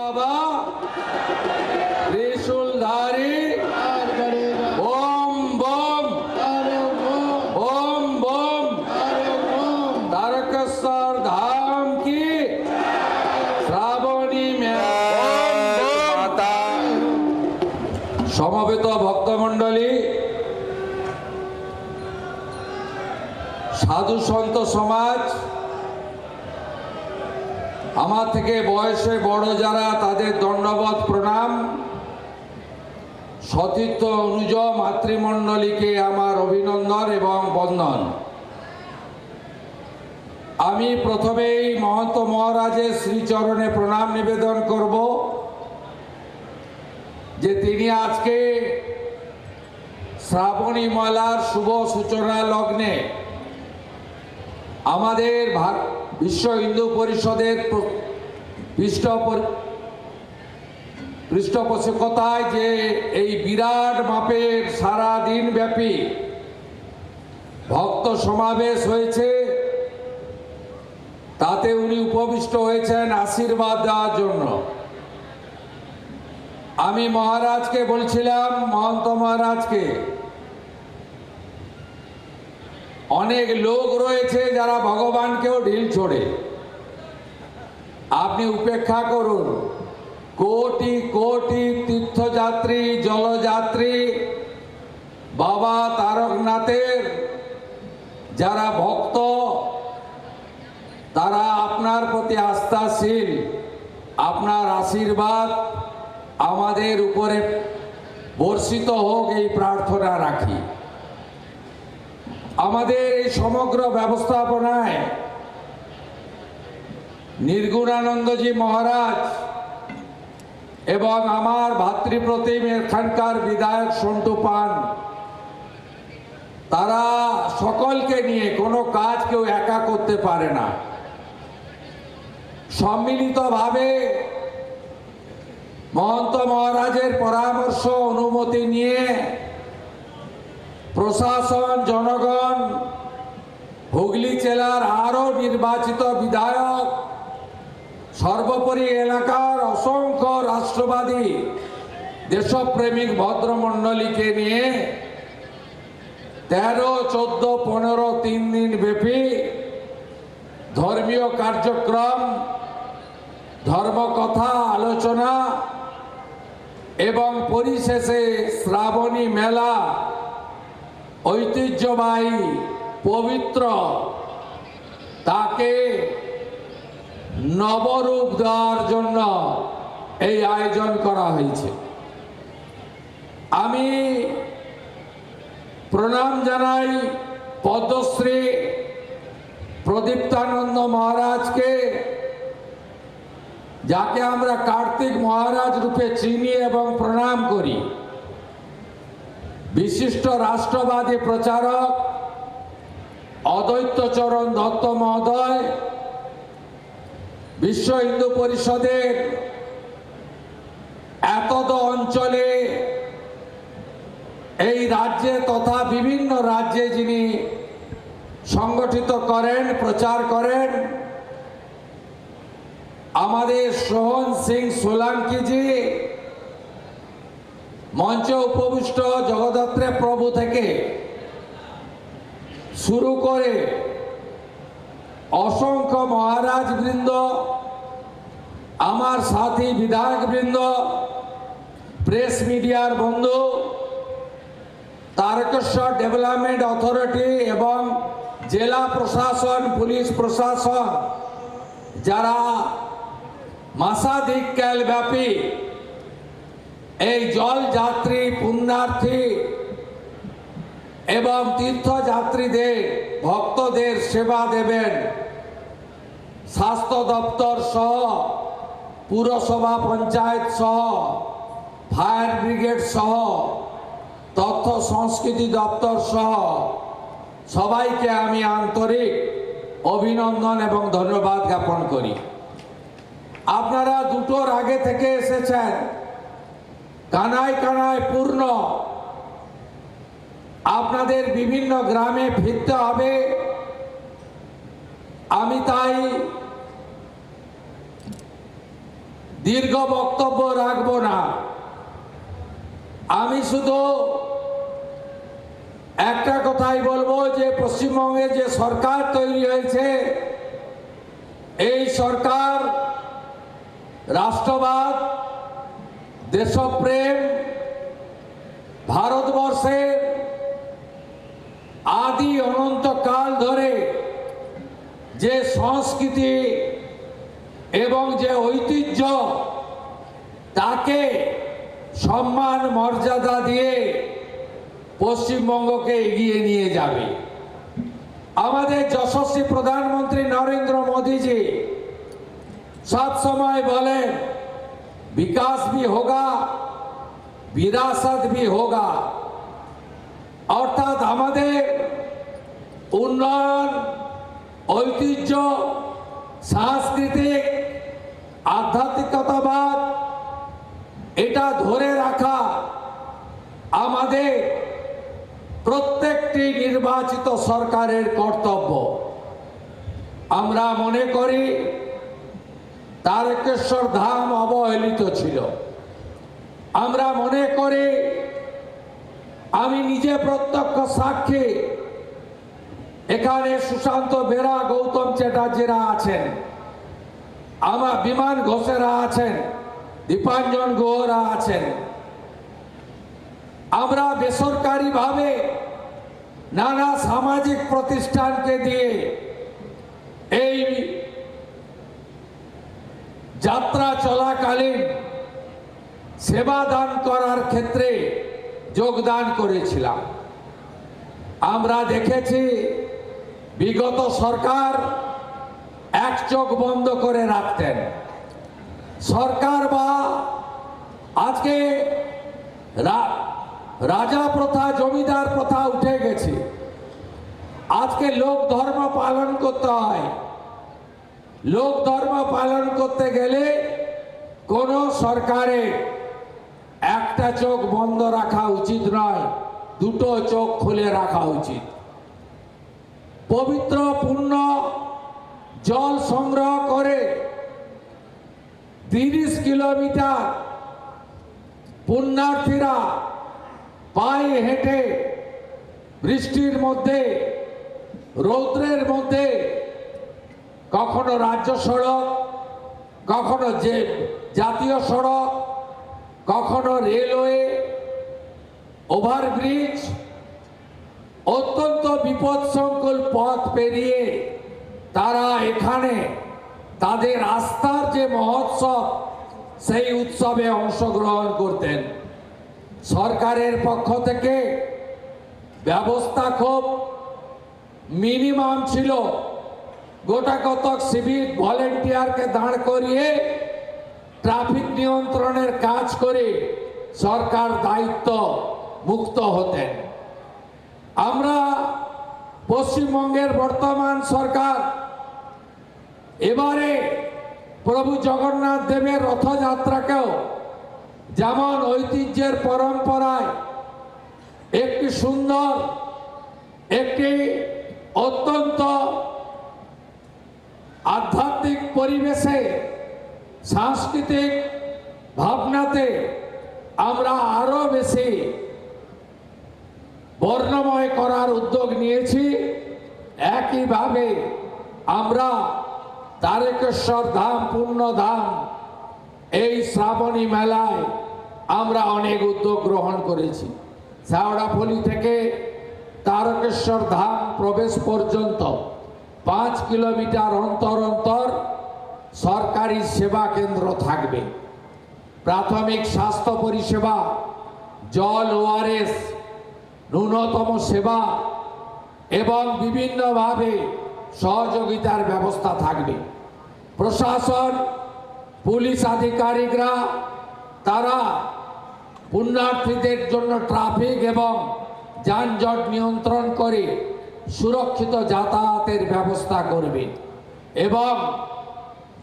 बाबा त्रिशूलधारी ओम बम तारकेश्वर धाम की श्रावणी में माता समवेत भक्तमंडली साधु सन्त समाज আমার থেকে বয়সে বড় যারা তাদের দণ্ডবত প্রণাম সতীর্থ অনুজ মাতৃমণ্ডলীকে আমার অভিনন্দন এবং বন্দন। আমি প্রথমেই মহন্ত মহারাজের শ্রীচরণে প্রণাম নিবেদন করব যে তিনি আজকে শ্রাবণী মেলার শুভ সূচনা লগ্নে আমাদের বিশ্ব হিন্দু পরিষদের পৃষ্ঠপোষকতায় যে এই বিরাট মাপের সারা দিন ব্যাপী ভক্ত সমাবেশ হয়েছে তাতে উনি উপবিষ্ট হয়েছেন আশীর্বাদ দেওয়ার জন্য। আমি মহারাজকে বলছিলাম, মহন্ত মহারাজকে, অনেক লোক রয়েছে যারা ভগবানকেও ঢিল ছোড়ে, আপনি উপেক্ষা করুন। কোটি কোটি তীর্থযাত্রী জলযাত্রী বাবা তারকনাথের যারা ভক্ত তারা আপনার প্রতি আস্থাশীল, আপনার আশীর্বাদ আমাদের উপরে বর্ষিত হোক এই প্রার্থনা রাখি। আমাদের এই সমগ্র ব্যবস্থাপনায় নির্গুণানন্দজি মহারাজ এবং আমার ভাতৃপ্রতিম এখানকার বিধায়ক সন্টু পান, তারা সকলকে নিয়ে কোনো কাজ কেউ একা করতে পারে না। সম্মিলিতভাবে মহন্ত মহারাজের পরামর্শ অনুমতি নিয়ে প্রশাসন, জনগণ, হুগলি জেলার আরো নির্বাচিত বিধায়ক, সর্বোপরি এলাকার অসংখ্য রাষ্ট্রবাদী দেশপ্রেমিক ভদ্রমণ্ডলীকে নিয়ে 13, 14, 15, 3 দিন ব্যাপী ধর্মীয় কার্যক্রম, ধর্মকথা, আলোচনা এবং পরিশেষে শ্রাবণী মেলা ঐতিহ্যবাহী পবিত্র তাকে নবরূপ দেওয়ার জন্য এই আয়োজন করা হয়েছে। আমি প্রণাম জানাই পদ্মশ্রী প্রদীপ্তানন্দ মহারাজকে, যাকে আমরা কার্তিক মহারাজ রূপে চিনি এবং প্রণাম করি। বিশিষ্ট রাষ্ট্রবাদী প্রচারক অদ্বৈতচরণ দত্ত মহোদয়, বিশ্ব হিন্দু পরিষদের এতদ অঞ্চলে এই রাজ্যে তথা বিভিন্ন রাজ্যে যিনি সংগঠিত করেন, প্রচার করেন, আমাদের সোহন সিং সোলাঙ্কিজি, মঞ্চে উপবিষ্ট জগদ্ধাত্রী প্রভু থেকে শুরু করে অসংখ্য মহারাজ বৃন্দ, আমার সাথী বিধায়ক বৃন্দ, প্রেস মিডিয়ার বন্ধু, তারকেশ্বর ডেভেলপমেন্ট অথরিটি এবং জেলা প্রশাসন, পুলিশ প্রশাসন, যারা মাসাধিক কাল ব্যাপী এই জল যাত্রী, পুণ্যার্থী এবং তীর্থযাত্রীদের, ভক্তদের সেবা দেবেন, স্বাস্থ্য দপ্তর সহ, পুরসভা, পঞ্চায়েত সহ, ফায়ার ব্রিগেড সহ, তথ্য সংস্কৃতি দপ্তর সহ সবাইকে আমি আন্তরিক অভিনন্দন এবং ধন্যবাদ জ্ঞাপন করি। আপনারা দুটোর আগে থেকে এসেছেন, কানায় কানায় পূর্ণ। আপনাদের বিভিন্ন গ্রামে ফিরতে হবে। আমি তাই দীর্ঘ বক্তব্য রাখব না। আমি শুধু একটা কথাই বলবো যে পশ্চিমবঙ্গে যে সরকার তৈরি হয়েছে, এই সরকার রাষ্ট্রবাদ, দেশপ্রেম, ভারতবর্ষের আদি অনন্তকাল ধরে যে সংস্কৃতি এবং যে ঐতিহ্য, তাকে সম্মান মর্যাদা দিয়ে পশ্চিমবঙ্গকে এগিয়ে নিয়ে যাবে। আমাদের যশস্বী প্রধানমন্ত্রী নরেন্দ্র মোদীজি সব সময় বলেন, বিকাশ भी होगा, বিরাসত भी होगा। অর্থাৎ আমাদের উন্নয়ন, ঐতিহ্য, সাংস্কৃতিক, আধ্যাত্মিকতাবাদ, এটা ধরে রাখা আমাদের প্রত্যেকটি নির্বাচিত সরকারের কর্তব্য। আমরা মনে করি তারকেশ্বর ধাম অবহেলিত ছিল। আমরা মনে করি, আমি নিজে প্রত্যক্ষ সাক্ষী, এখানে সুশান্ত বেরা, গৌতম চ্যাটার্জিরা আছেন, আমার বিমান ঘোষেরা আছেন, দীপাঞ্জন গুহরা আছেন। আমরা বেসরকারিভাবে নানা সামাজিক প্রতিষ্ঠানকে দিয়ে এই যাত্রা চলাকালীন সেবা দান করার ক্ষেত্রে যোগদান করেছিলাম। আমরা দেখেছি বিগত সরকার এক চোখ বন্ধ করে রাখতেন। সরকার বা আজকে রাজা প্রথা, জমিদার প্রথা উঠে গেছে। আজকে লোক ধর্ম পালন করতে হয়। লোক ধর্ম পালন করতে গেলে কোন সরকারের একটা চোখ বন্ধ রাখা উচিত নয়, দুটো চোখ খুলে রাখা উচিত। পবিত্র পুণ্য জল সংগ্রহ করে 30 কিলোমিটার পুণ্যার্থীরা পায়ে হেঁটে বৃষ্টির মধ্যে, রৌদ্রের মধ্যে, কখনো রাজ্য সড়ক, কখনো যে জাতীয় সড়ক, কখনো রেলওয়ে, ওভারব্রিজ, অত্যন্ত বিপদসংকুল পথ পেরিয়ে তারা এখানে তাদের আস্থার যে মহোৎসব, সেই উৎসবে অংশগ্রহণ করতেন। সরকারের পক্ষ থেকে ব্যবস্থা খুব মিনিমাম ছিল। গোটা কতক সিভিক ভলেন্টিয়ারকে দাঁড় করিয়ে ট্রাফিক নিয়ন্ত্রণের কাজ করে সরকার দায়িত্ব মুক্ত হতেন। আমরা পশ্চিমবঙ্গের বর্তমান সরকার এবারে প্রভু জগন্নাথ দেবের রথযাত্রাকেও যেমন ঐতিহ্যের পরম্পরায় একটি সুন্দর, একটি অত্যন্ত আধ্যাত্মিক পরিবেশে, সাংস্কৃতিক ভাবনাতে আমরা আরো বেশি বর্ণময় করার উদ্যোগ নিয়েছি। একইভাবে আমরা তারকেশ্বর ধাম, পুণ্যধাম, এই শ্রাবণী মেলায় আমরা অনেক উদ্যোগ গ্রহণ করেছি। শেওড়াফুলি থেকে তারকেশ্বর ধাম প্রবেশ পর্যন্ত 5 কিলোমিটার অন্তর অন্তর সরকারি সেবা কেন্দ্র থাকবে। প্রাথমিক স্বাস্থ্য পরিষেবা, জল, ওআরএস, ন্যূনতম সেবা এবং বিভিন্নভাবে সহযোগিতার ব্যবস্থা থাকবে। প্রশাসন, পুলিশ আধিকারিকরা তারা পুণ্যার্থীদের জন্য ট্রাফিক এবং যানজট নিয়ন্ত্রণ করে সুরক্ষিত যাতায়াতের ব্যবস্থা করবে এবং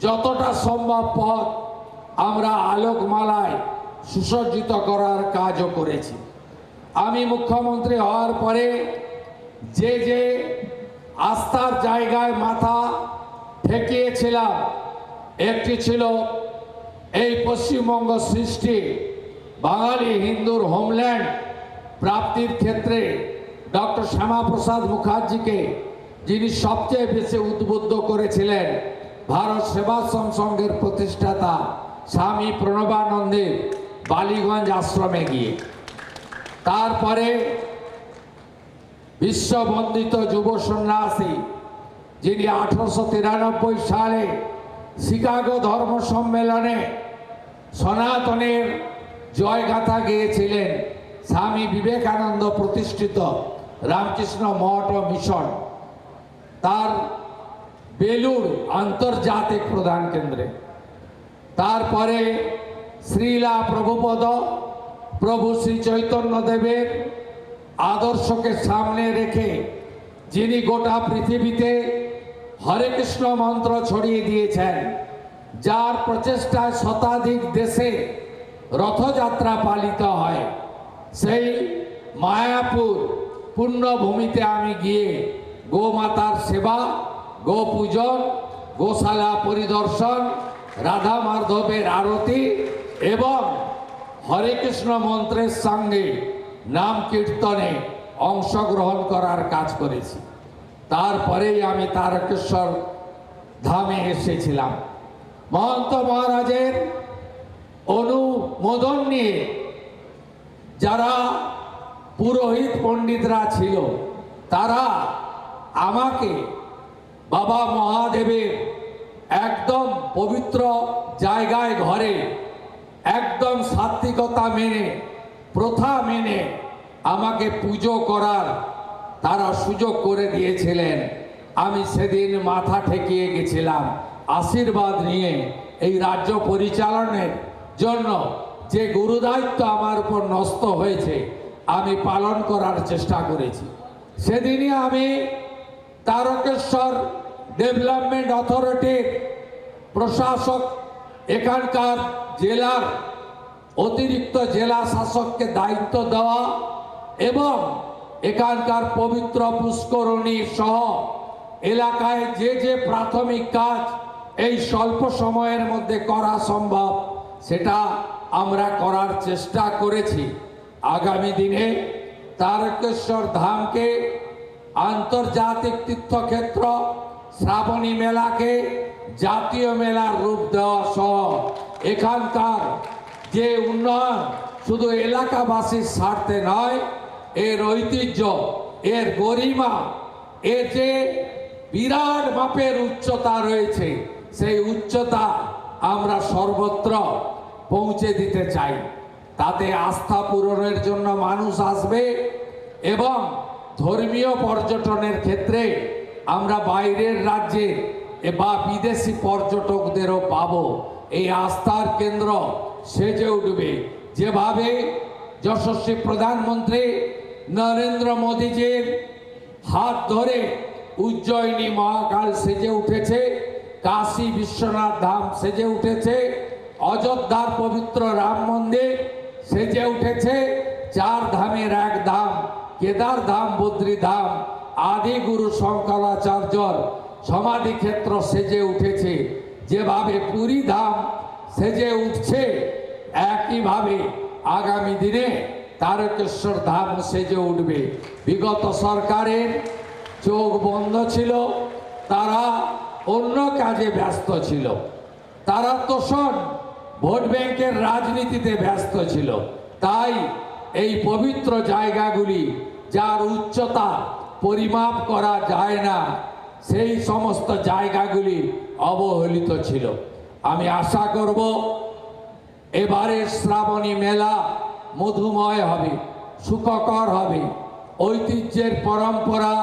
যতটা সম্ভব পথ আমরা আলোকমালায় সুসজ্জিত করার কাজও করেছি। আমি মুখ্যমন্ত্রী হওয়ার পরে যে যে আস্থার জায়গায় মাথা ঠেকিয়েছিলাম, একটি ছিল এই পশ্চিমবঙ্গ সৃষ্টি বাঙালি হিন্দুর হোমল্যান্ড প্রাপ্তির ক্ষেত্রে ডক্টর শ্যামাপ্রসাদ মুখার্জিকে যিনি সবচেয়ে বেশি উদ্বুদ্ধ করেছিলেন, ভারত সেবাশ্রম সংঘের প্রতিষ্ঠাতা স্বামী প্রণবানন্দের বালিগঞ্জ আশ্রমে গিয়ে, তারপরে বিশ্ববন্দিত যুব সন্ন্যাসী যিনি 1893 সালে শিকাগো ধর্ম সম্মেলনে সনাতনের জয়গাথা গেয়েছিলেন, স্বামী বিবেকানন্দ প্রতিষ্ঠিত রামকৃষ্ণ মঠ ও মিশন তার বেলুড় আন্তর্জাতিক প্রধান কেন্দ্রে। তারপরে শ্রীলা প্রভুপদ প্রভু শ্রী চৈতন্য দেবের আদর্শকে সামনে রেখে যিনি গোটা পৃথিবীতে হরে কৃষ্ণ মন্ত্র ছড়িয়ে দিয়েছেন, যার প্রচেষ্টায় শতাধিক দেশে রথযাত্রা পালিত হয়, সেই মায়াপুর পুণ্যভূমিতে আমি গিয়ে গোমাতার সেবা, গো পূজন, গোশালা পরিদর্শন, রাধা মাধবের আরতি এবং হরে কৃষ্ণ মন্ত্রের সঙ্গে নাম কীর্তনে অংশগ্রহণ করার কাজ করেছি। তারপরেই আমি তারকেশ্বর ধামে এসেছিলাম। মহন্ত মহারাজের অনুমোদন নিয়ে যারা পুরোহিত পণ্ডিতরা ছিল, তারা আমাকে বাবা মহাদেবের একদম পবিত্র জায়গায় ঘরে একদম সাত্বিকতা মেনে, প্রথা মেনে আমাকে পুজো করার তারা সুযোগ করে দিয়েছিলেন। আমি সেদিন মাথা ঠেকিয়ে গেছিলাম, আশীর্বাদ নিয়ে এই রাজ্য পরিচালনের জন্য যে গুরুদায়িত্ব আমার উপর ন্যস্ত হয়েছে আমি পালন করার চেষ্টা করেছি। সেদিনই আমি তারকেশ্বর ডেভেলপমেন্ট অথরিটির প্রশাসক, এখানকার জেলার অতিরিক্ত জেলা শাসককে দায়িত্ব দেওয়া এবং এখানকার পবিত্র পুষ্করণী সহ এলাকায় যে যে প্রাথমিক কাজ এই স্বল্প সময়ের মধ্যে করা সম্ভব সেটা আমরা করার চেষ্টা করেছি। আগামী দিনে তারকেশ্বর ধামকে আন্তর্জাতিক তীর্থক্ষেত্র, শ্রাবণী মেলাকে জাতীয় মেলার রূপ দেওয়া সহ এখানকার যে উন্নয়ন শুধু এলাকাবাসীর স্বার্থে নয়, এর ঐতিহ্য, এর গরিমা, এর যে বিরাট মাপের উচ্চতা রয়েছে, সেই উচ্চতা আমরা সর্বত্র পৌঁছে দিতে চাই। তাতে আস্থা পূরণের জন্য মানুষ আসবে এবং ধর্মীয় পর্যটনের ক্ষেত্রে আমরা বাইরের রাজ্যে বা বিদেশি পর্যটকদেরও পাবো। এই আস্থার কেন্দ্র সেজে উঠবে, যেভাবে যশস্বী প্রধানমন্ত্রী নরেন্দ্র মোদীজির হাত ধরে উজ্জয়িনী মহাকাল সেজে উঠেছে, কাশী বিশ্বনাথ ধাম সেজে উঠেছে, অযোধ্যার পবিত্র রাম মন্দির সেজে উঠেছে, 4 ধামের 1 ধাম কেদার ধাম, বদ্রী ধাম, আদি গুরু শঙ্করাচার্যর সমাধি ক্ষেত্র সেজে উঠেছে। যেভাবে পুরী ধাম সেজে উঠছে, একইভাবে আগামী দিনে তারকেশ্বর ধাম সেজে উঠবে। বিগত সরকারের চোখ বন্ধ ছিল, তারা অন্য কাজে ব্যস্ত ছিল, তারা তোষণ ভোট ব্যাংকের রাজনীতিতে ব্যস্ত ছিল। তাই এই পবিত্র জায়গাগুলি যার উচ্চতা পরিমাপ করা যায় না, সেই সমস্ত জায়গাগুলি অবহেলিত ছিল। আমি আশা করব এবারের শ্রাবণী মেলা মধুময় হবে, সুখকর হবে, ঐতিহ্যের পরম্পরা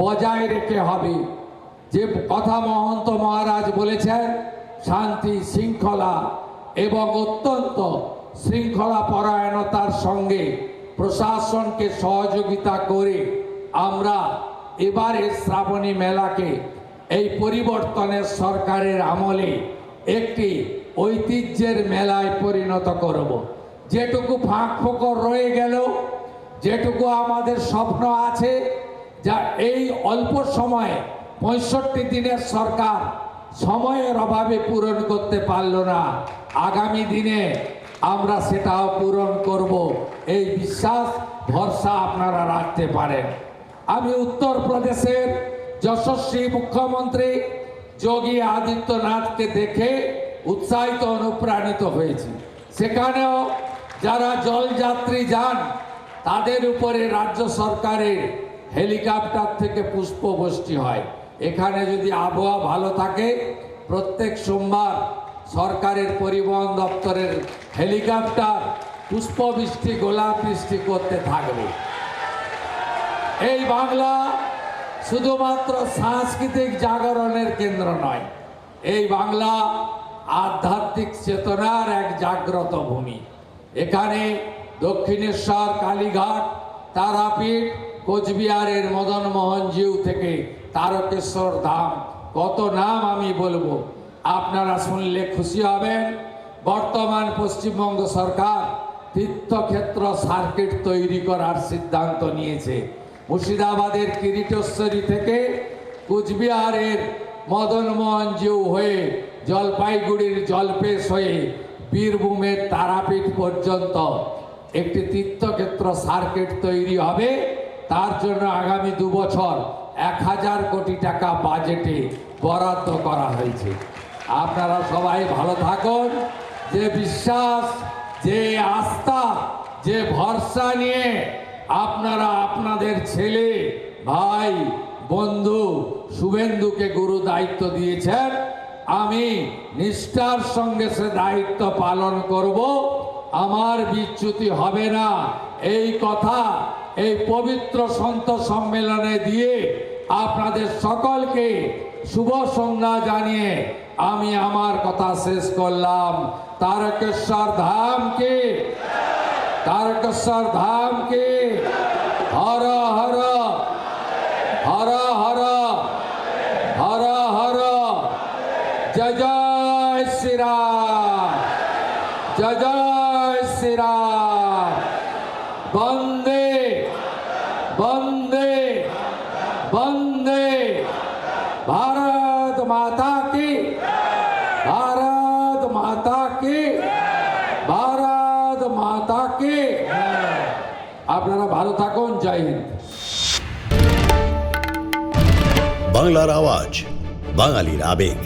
বজায় রেখে হবে। যে কথা মহন্ত মহারাজ বলেছেন, শান্তি, শৃঙ্খলা এবং অত্যন্ত শৃঙ্খলা পরায়ণতার সঙ্গে প্রশাসনকে সহযোগিতা করে আমরা এবারে শ্রাবণী মেলাকে এই পরিবর্তনের সরকারের আমলে একটি ঐতিহ্যের মেলায় পরিণত করব। যেটুকু ফাঁক ফোকর রয়ে গেল, যেটুকু আমাদের স্বপ্ন আছে, যা এই অল্প সময়ে 65 দিনের সরকার সময়ের অভাবে পূরণ করতে পারল না, আগামী দিনে আমরা সেটাও পূরণ করব, এই বিশ্বাস ভরসা আপনারা রাখতে পারেন। আমি উত্তরপ্রদেশের যশস্বী মুখ্যমন্ত্রী যোগী আদিত্যনাথকে দেখে উৎসাহিত অনুপ্রাণিত হয়েছি। সেখানেও যারা জলযাত্রী যান তাদের উপরে রাজ্য সরকারের হেলিকপ্টার থেকে পুষ্পবৃষ্টি হয়। এখানে যদি আবহাওয়া ভালো থাকে প্রত্যেক সোমবার সরকারের পরিবহন দপ্তরের হেলিকপ্টার পুষ্পবৃষ্টি গোলাপ বৃষ্টি করতে থাকবে। এই বাংলা শুধুমাত্র সাংস্কৃতিক জাগরণের কেন্দ্র নয়, এই বাংলা আধ্যাত্মিক চেতনার এক জাগ্রত ভূমি। এখানে দক্ষিণেশ্বর, কালীঘাট, তারাপীঠ, কোচবিহারের মদনমোহন জিউ থেকে তারকেশ্বর ধাম, কত নাম আমি বলবো, আপনারা শুনলে খুশি হবেন। বর্তমান পশ্চিমবঙ্গ সরকার তীর্থক্ষেত্র সার্কিট তৈরি করার সিদ্ধান্ত নিয়েছে। মুর্শিদাবাদের কিরিটেশ্বরী থেকে কুচবিহারের মদনমোহন জিউ হয়ে জলপাইগুড়ির জলপেশ হয়ে বীরভূমের তারাপীঠ পর্যন্ত একটি তীর্থক্ষেত্র সার্কিট তৈরি হবে। তার জন্য আগামী 2 বছর 1000 কোটি টাকা বাজেটে বরাদ্দ করা হয়েছে। আপনারা সবাই ভালো থাকুন। যে বিশ্বাস, যে আস্থা, যে ভরসা নিয়ে আপনারা আপনাদের ছেলে, ভাই, বন্ধু শুভেন্দুকে গুরু দায়িত্ব দিয়েছেন, আমি নিষ্ঠার সঙ্গে সে দায়িত্ব পালন করব। আমার বিচ্যুতি হবে না, এই কথা এই পবিত্র সন্ত সম্মেলনে দিয়ে আপনাদের সকলকে শুভ সন্ধ্যা জানিয়ে আমি আমার কথা শেষ করলাম। তারকেশ্বর ধাম কে, তারকেশ্বর ধাম কে, হর হর হর হর হর হর, জয় জয় শ্রীরাম, জয় জয় শ্রীরাম। বন্দে বন্দে বন্দে ভারত মাতা কি, ভারত মাতা কি, ভারত মাতা কি। আপনারা ভালো থাকুন, জয় হিন্দ। বাংলার আওয়াজ, বাঙালির আবেগ,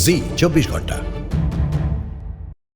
জি 24 ঘন্টা।